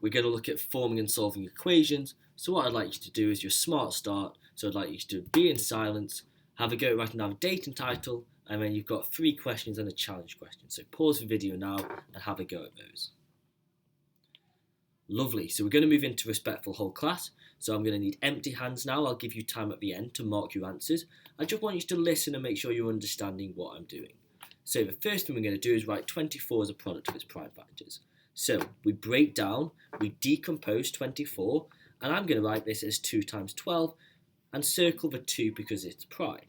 we're going to look at forming and solving equations. So what I'd like you to do is your smart start. So I'd like you to be in silence, have a go at writing down a date and title, and then you've got 3 questions and a challenge question. So pause the video now and have a go at those. Lovely, so we're going to move into respectful whole class. So I'm going to need empty hands now. I'll give you time at the end to mark your answers. I just want you to listen and make sure you're understanding what I'm doing. So the first thing we're going to do is write 24 as a product of its prime factors. So we break down, we decompose 24, and I'm going to write this as 2 times 12 and circle the 2 because it's prime.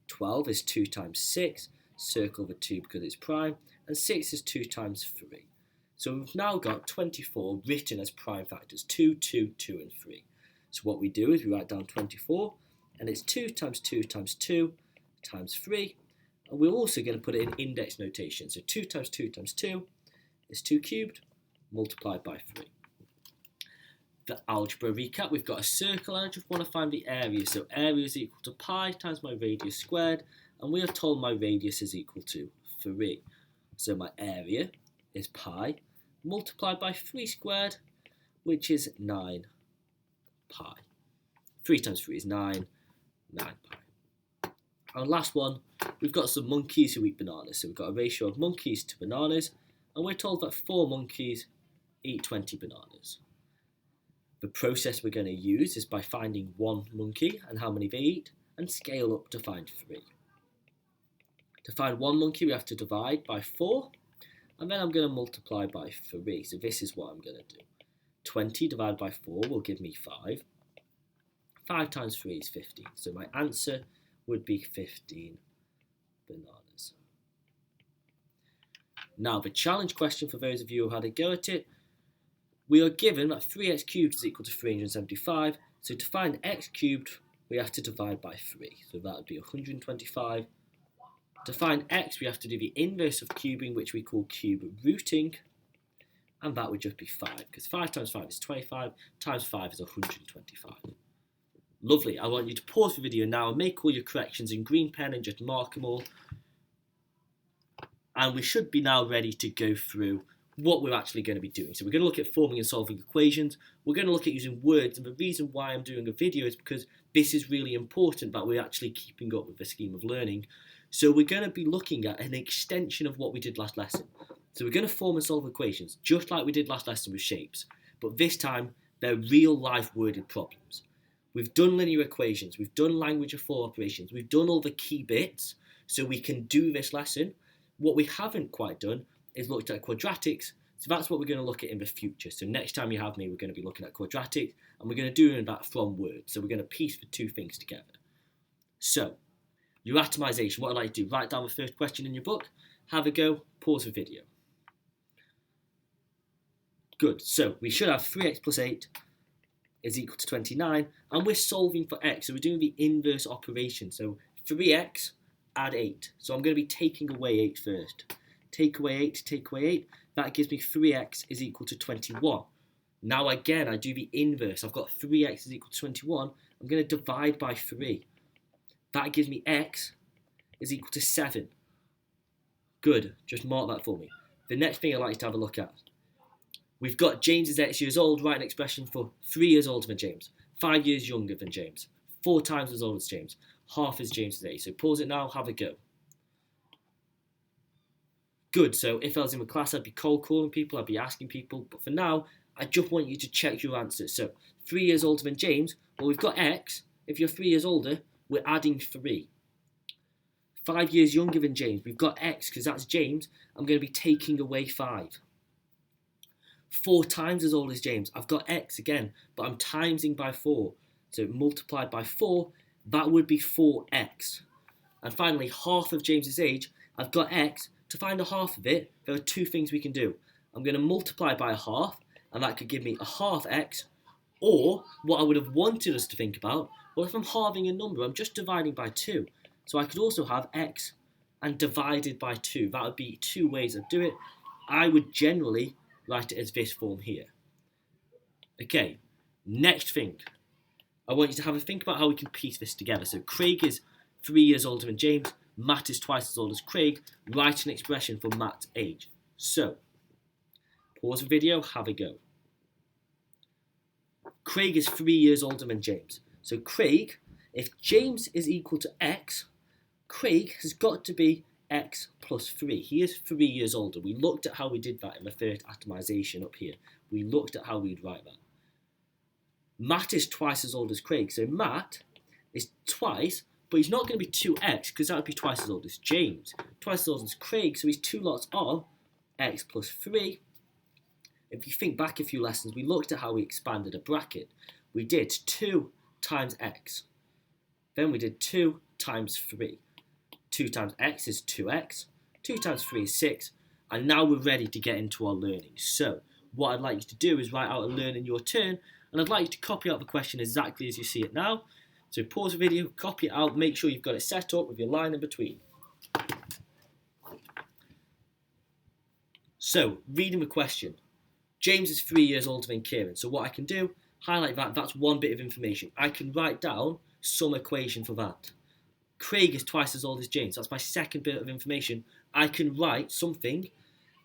12 is 2 times 6, circle the 2 because it's prime, and 6 is 2 times 3. So we've now got 24 written as prime factors, 2, 2, 2 and 3. So what we do is we write down 24, and it's 2 times 2 times 2 times 3, and we're also going to put it in index notation. So 2 times 2 times 2 is 2 cubed, multiplied by 3. The algebra recap, we've got a circle, and I just want to find the area. So area is equal to pi times my radius squared, and we are told my radius is equal to 3. So my area is pi multiplied by 3 squared, which is 9 pi. 3 times 3 is 9 pi. Our last one, we've got some monkeys who eat bananas. So we've got a ratio of monkeys to bananas, and we're told that 4 monkeys eat 20 bananas. The process we're going to use is by finding 1 monkey and how many they eat, and scale up to find 3. To find 1 monkey, we have to divide by 4, and then I'm going to multiply by 3. So this is what I'm going to do. 20 divided by 4 will give me 5. 5 times 3 is 15. So my answer would be 15 bananas. Now the challenge question for those of you who had a go at it. We are given that 3x cubed is equal to 375. So to find x cubed, we have to divide by 3. So that would be 125. To find x, we have to do the inverse of cubing, which we call cube rooting, and that would just be 5, because 5 times 5 is 25, times 5 is 125. Lovely, I want you to pause the video now and make all your corrections in green pen and just mark them all. And we should be now ready to go through what we're actually going to be doing. So we're going to look at forming and solving equations. We're going to look at using words, and the reason why I'm doing a video is because this is really important that we're actually keeping up with the scheme of learning. So we're going to be looking at an extension of what we did last lesson. So we're going to form and solve equations, just like we did last lesson with shapes. But this time, they're real-life worded problems. We've done linear equations, we've done language of 4 operations, we've done all the key bits, so we can do this lesson. What we haven't quite done is looked at quadratics, so that's what we're going to look at in the future. So next time you have me, we're going to be looking at quadratics, and we're going to do that from words. So we're going to piece the 2 things together. So, your atomization, what I'd like to do, write down the first question in your book, have a go, pause the video. Good, so we should have 3x plus 8 is equal to 29, and we're solving for x, so we're doing the inverse operation. So 3x, add 8. So I'm going to be taking away 8 first. Take away 8, take away 8, that gives me 3x is equal to 21. Now again, I do the inverse. I've got 3x is equal to 21. I'm going to divide by 3. That gives me x is equal to 7. Good, just mark that for me. The next thing I'd like you to have a look at. We've got James is x years old, write an expression for 3 years older than James, 5 years younger than James, 4 times as old as James, half as James's age. So pause it now, have a go. Good, so if I was in the class, I'd be cold calling people, I'd be asking people, but for now, I just want you to check your answers. So 3 years older than James, well, we've got x. If you're 3 years older, we're adding 3. 5 years younger than James, we've got x, because that's James. I'm going to be taking away 5. 4 times as old as James, I've got x again, but I'm timesing by 4. So multiplied by 4, that would be 4x. And finally, half of James's age, I've got x. To find a half of it, there are 2 things we can do. I'm going to multiply by a half, and that could give me a half x, or what I would have wanted us to think about, well, if I'm halving a number, I'm just dividing by 2. So I could also have x and divided by 2. That would be 2 ways of doing it. I would generally write it as this form here. Okay, next thing. I want you to have a think about how we can piece this together. So Craig is 3 years older than James. Matt is twice as old as Craig. Write an expression for Matt's age. So, pause the video, have a go. Craig is 3 years older than James. So Craig, if James is equal to x, Craig has got to be x plus 3. He is 3 years older. We looked at how we did that in the first atomization up here. We looked at how we'd write that. Matt is twice as old as Craig. So Matt is twice, but he's not going to be 2x because that would be twice as old as James. Twice as old as Craig, so he's 2 lots of x plus 3. If you think back a few lessons, we looked at how we expanded a bracket. We did 2 times x. Then we did 2 times 3. 2 times x is 2x. 2 times 3 is 6. And now we're ready to get into our learning. So what I'd like you to do is write out a learn in your turn. And I'd like you to copy out the question exactly as you see it now. So pause the video, copy it out, make sure you've got it set up with your line in between. So, reading the question. James is 3 years older than Kieran. So what I can do, highlight that, that's one bit of information. I can write down some equation for that. Craig is twice as old as James. That's my second bit of information. I can write something,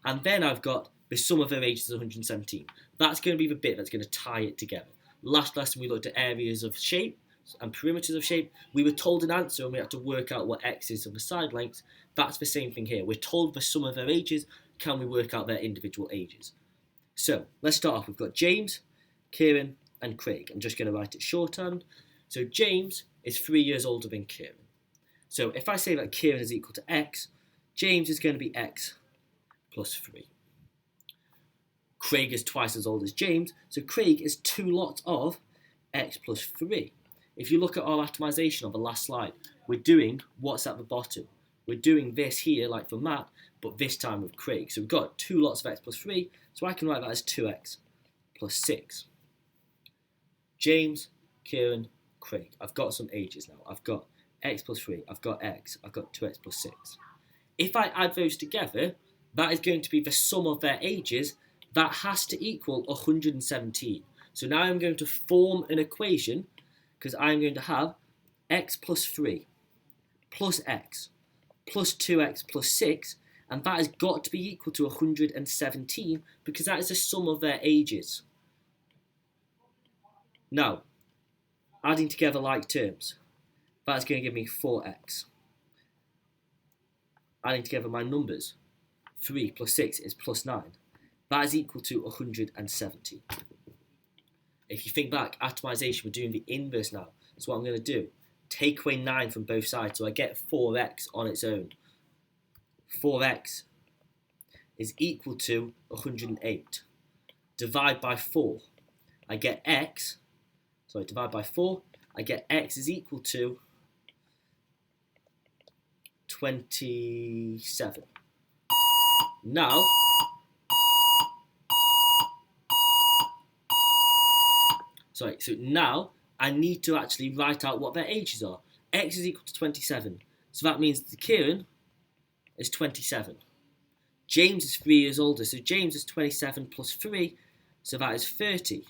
and then I've got the sum of their ages is 117. That's going to be the bit that's going to tie it together. Last lesson we looked at areas of shape and perimeters of shape. We were told an answer and we had to work out what x is of the side lengths. That's the same thing here. We're told the sum of their ages. Can we work out their individual ages? So let's start off. We've got James, Kieran and Craig. I'm just going to write it shorthand. So James is 3 years older than Kieran. So if I say that Kieran is equal to x, James is going to be x plus 3. Craig is twice as old as James, so Craig is 2 lots of x plus 3. If you look at our atomization on the last slide, we're doing what's at the bottom. We're doing this here, like for Matt, but this time with Craig. So we've got 2 lots of x plus 3, so I can write that as 2x plus 6. James, Kieran, Craig. I've got some ages now. I've got x plus 3, I've got x, I've got 2x plus 6. If I add those together, that is going to be the sum of their ages. That has to equal 117. So now I'm going to form an equation because I'm going to have x plus 3 plus x plus 2x plus 6, and that has got to be equal to 117 because that is the sum of their ages. Now, adding together like terms, that's going to give me 4x. Adding together my numbers, 3 plus 6 is plus 9. That is equal to 170. If you think back, atomization, we're doing the inverse now. So what I'm going to do, take away 9 from both sides, so I get 4x on its own. 4x is equal to 108. Divide by 4, I get x, divide by 4, I get x is equal to 27. Now, so now I need to actually write out what their ages are. X is equal to 27. So that means that Kieran is 27. James is 3 years older, so James is 27 plus 3, so that is 30.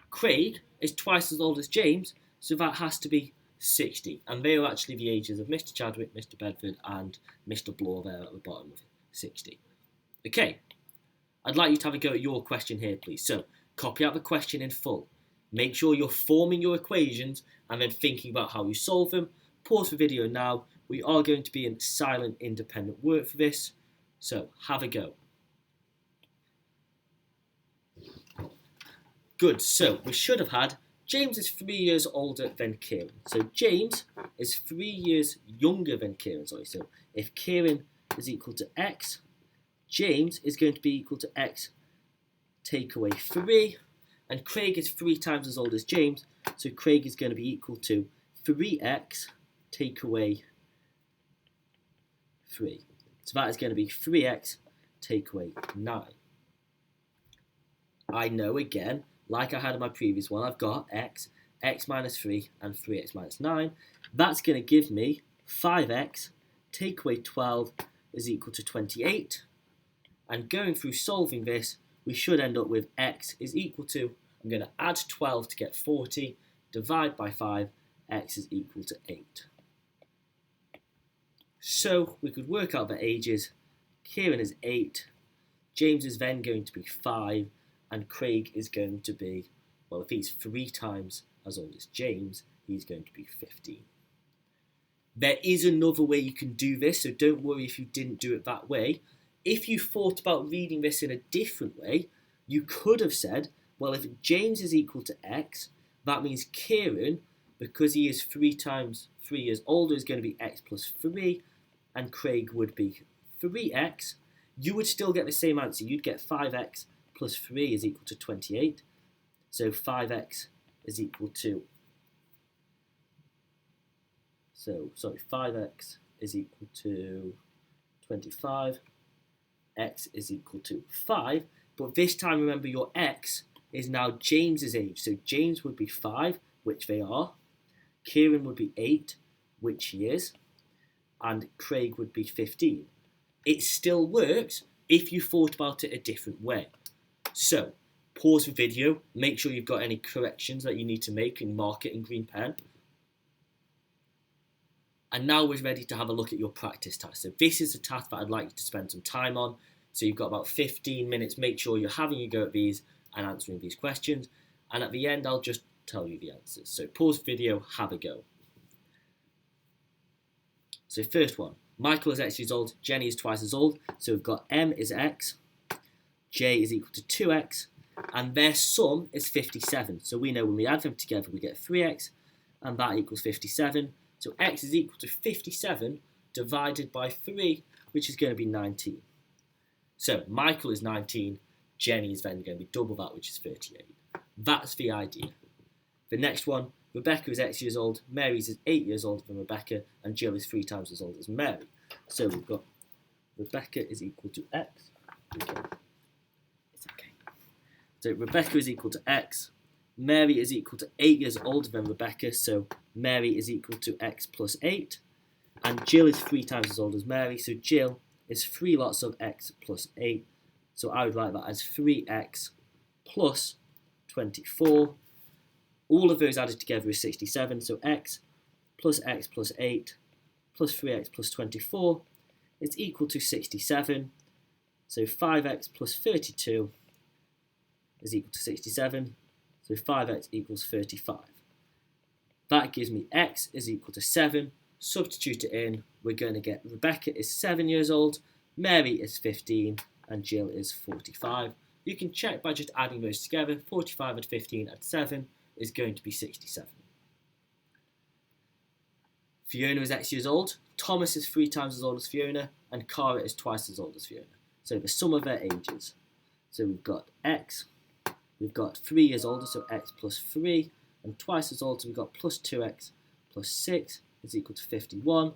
Craig is twice as old as James, so that has to be 60. And they are actually the ages of Mr. Chadwick, Mr. Bedford, and Mr. Bloor there at the bottom of 60. Okay, I'd like you to have a go at your question here, please. So, copy out the question in full. Make sure you're forming your equations and then thinking about how you solve them. Pause the video now. We are going to be in silent independent work for this. So, have a go. Good, so we should have had James is 3 years older than Kieran. So James is 3 years younger than Kieran. So if Kieran is equal to x, James is going to be equal to x take away 3. And Craig is 3 times as old as James. So Craig is going to be equal to 3x take away 3. So that is going to be 3x take away 9. I know again, like I had in my previous one, I've got x, x minus 3, and 3x minus 9. That's going to give me 5x, take away 12 is equal to 28. And going through solving this, we should end up with x is equal to, I'm going to add 12 to get 40, divide by 5, x is equal to 8. So we could work out the ages. Kieran is 8, James is then going to be 5, and Craig is going to be Well, if he's 3 times as old as James, he's going to be 15. There is another way you can do this, so don't worry if you didn't do it that way. If you thought about reading this in a different way, you could have said, well, if James is equal to x, that means Kieran, because he is 3 times 3 years older, is going to be x plus 3, and Craig would be 3x. You would still get the same answer. You'd get 5x plus 3 is equal to 28. So 5x is equal to... 5x is equal to 25. X is equal to 5. But this time, remember, your x is now James's age. So James would be 5, which they are. Kieran would be 8, which he is. And Craig would be 15. It still works if you thought about it a different way. So, pause the video, make sure you've got any corrections that you need to make and mark it in green pen. And now we're ready to have a look at your practice task. So this is a task that I'd like you to spend some time on. So you've got about 15 minutes. Make sure you're having a go at these and answering these questions. And at the end, I'll just tell you the answers. So pause the video, have a go. So first one, Michael is x years old, Jenny is twice as old. So we've got M is x, J is equal to 2x, and their sum is 57. So we know when we add them together, we get 3x, and that equals 57. So x is equal to 57 divided by 3, which is going to be 19. So Michael is 19, Jenny is then going to be double that, which is 38. That's the idea. The next one, Rebecca is x years old, Mary is 8 years older than Rebecca, and Jill is 3 times as old as Mary. So we've got Rebecca is equal to x. It's okay. So Rebecca is equal to x. Mary is equal to 8 years older than Rebecca, so Mary is equal to x plus 8. And Jill is 3 times as old as Mary, so Jill is 3 lots of x plus 8. So I would write that as 3x plus 24. All of those added together is 67, so x plus 8 plus 3x plus 24 is equal to 67. So 5x plus 32 is equal to 67. So 5x equals 35. That gives me x is equal to 7. Substitute it in. We're going to get Rebecca is 7 years old, Mary is 15, and Jill is 45. You can check by just adding those together. 45 and 15 and 7 is going to be 67. Fiona is x years old. Thomas is 3 times as old as Fiona, and Cara is twice as old as Fiona. So the sum of their ages. So we've got x. We've got 3 years older, so x plus 3, and twice as old, so we've got plus 2x plus 6 is equal to 51.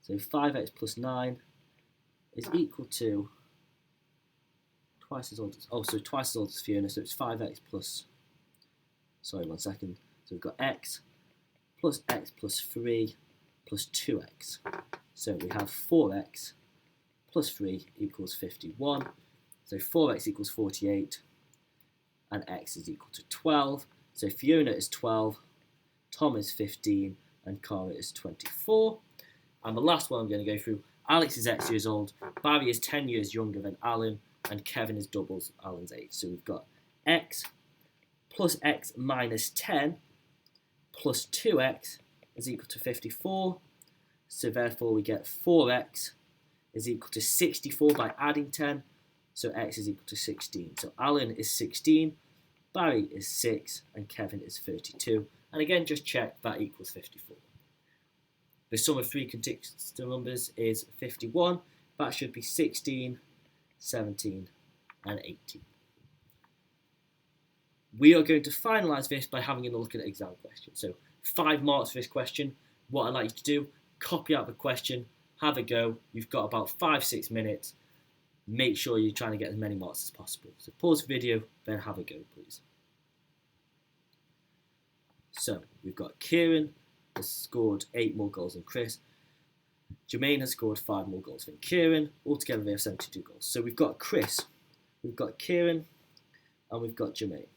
So 5x plus 9 is equal to twice as old as Fiona, so it's 5x plus, so we've got x plus 3 plus 2x. So we have 4x plus 3 equals 51. So 4x equals 48. And x is equal to 12. So Fiona is 12, Tom is 15, and Cara is 24. And the last one I'm going to go through, Alex is x years old, Barry is 10 years younger than Alan, and Kevin is doubles Alan's age. So we've got x plus x minus 10 plus 2x is equal to 54. So therefore we get 4x is equal to 64 by adding 10. So x is equal to 16. So Alan is 16, Barry is 6, and Kevin is 32. And again, just check that equals 54. The sum of 3 contiguous numbers is 51. That should be 16, 17, and 18. We are going to finalise this by having a look at an exam question. So 5 marks for this question. What I'd like you to do, copy out the question, have a go. You've got about 5-6 minutes. Make sure you're trying to get as many marks as possible. So pause the video, then have a go, please. So we've got Kieran has scored 8 more goals than Chris. Jermaine has scored 5 more goals than Kieran. Altogether they have 72 goals. So we've got Chris, we've got Kieran, and we've got Jermaine.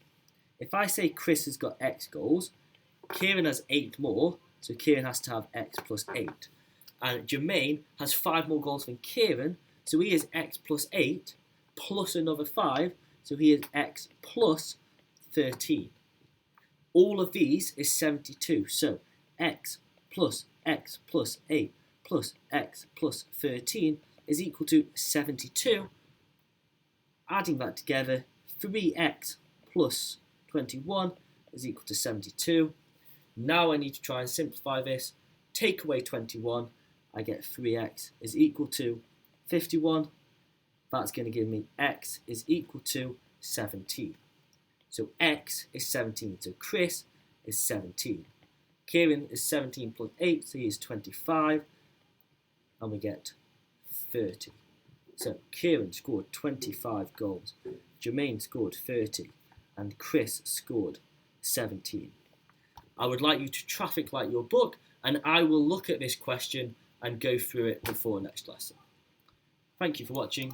If I say Chris has got X goals, Kieran has 8 more, so Kieran has to have X plus 8. And Jermaine has 5 more goals than Kieran, so he is x plus 8 plus another 5, so he is x plus 13. All of these is 72. So x plus 8 plus x plus 13 is equal to 72. Adding that together, 3x plus 21 is equal to 72. Now I need to try and simplify this. Take away 21, I get 3x is equal to 51. That's going to give me x is equal to 17. So x is 17. So Chris is 17. Kieran is 17 plus 8, so he is 25. And we get 30. So Kieran scored 25 goals. Jermaine scored 30. And Chris scored 17. I would like you to traffic light your book, and I will look at this question and go through it before next lesson. Thank you for watching.